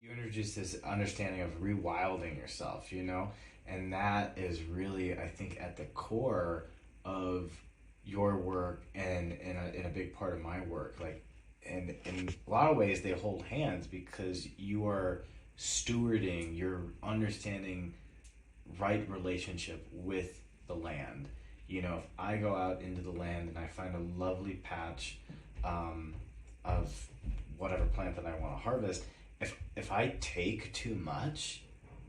You introduce this understanding of rewilding yourself, and that is really, I think, at the core of your work and in a big part of my work. Like, and in a lot of ways, they hold hands because you are stewarding, you're understanding right relationship with the land. If I go out into the land and I find a lovely patch um, of whatever plant that I want to harvest, if I take too much,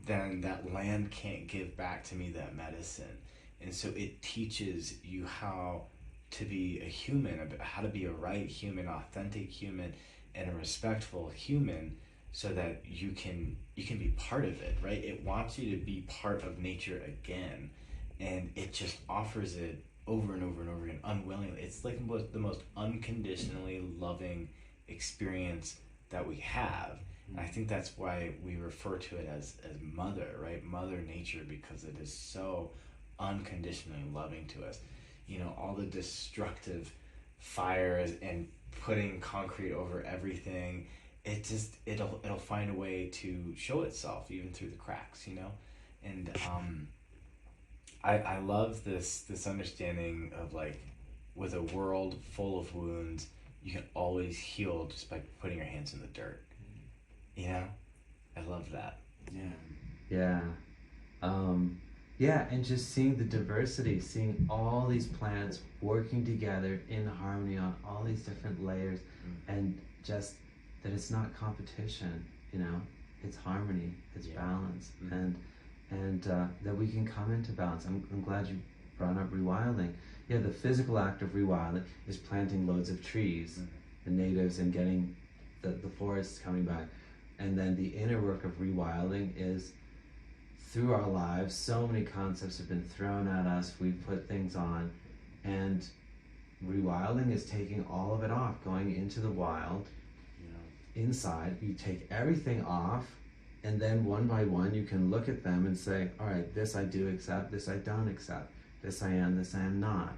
then that land can't give back to me that medicine. And so it teaches you how to be a human, how to be a right human, authentic human, and a respectful human, so that you can be part of it, right? It wants you to be part of nature again, and it just offers it over and over and over again unwillingly. It's like the most unconditionally loving experience that we have. And I think that's why we refer to it as mother, right? Mother nature, because it is so unconditionally loving to us. All the destructive fires and putting concrete over everything, it'll find a way to show itself even through the cracks. And I love this understanding of, like, with a world full of wounds, you can always heal just by putting your hands in the dirt. I love that. Yeah. Yeah. Yeah, and just seeing the diversity, seeing all these plants working together in harmony on all these different layers, and just that it's not competition, it's harmony, it's balance, and that we can come into balance. I'm glad you brought up rewilding. Yeah, the physical act of rewilding is planting loads of trees, the natives, and getting the forests coming back. And then the inner work of rewilding is, through our lives, so many concepts have been thrown at us, we've put things on, and rewilding is taking all of it off, going into the wild, inside. You take everything off, and then one by one you can look at them and say, all right, this I do accept, this I don't accept, this I am not.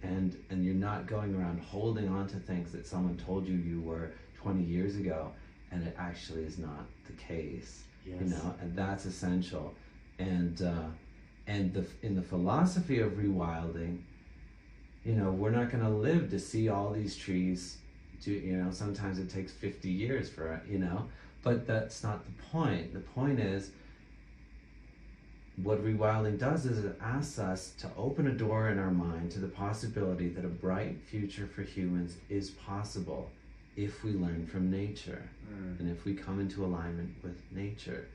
And you're not going around holding on to things that someone told you were 20 years ago, and it actually is not the case. Yes. And that's essential. And in the philosophy of rewilding, we're not going to live to see all these trees. Sometimes it takes 50 years for but that's not the point. The point is, what rewilding does is it asks us to open a door in our mind to the possibility that a bright future for humans is possible if we learn from nature, and if we come into alignment with nature.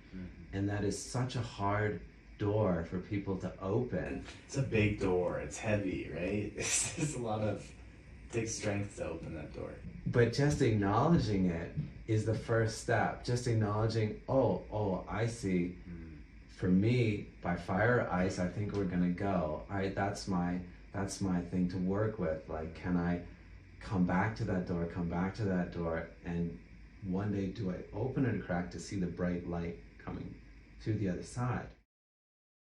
And that is such a hard door for people to open. It's a big door. It's heavy, right? It's it takes strength to open that door. But just acknowledging it is the first step. Just acknowledging, oh, I see. For me, by fire or ice, I think we're gonna go. All right, that's my thing to work with. Like, can I come back to that door, and one day do I open it a crack to see the bright light coming through the other side?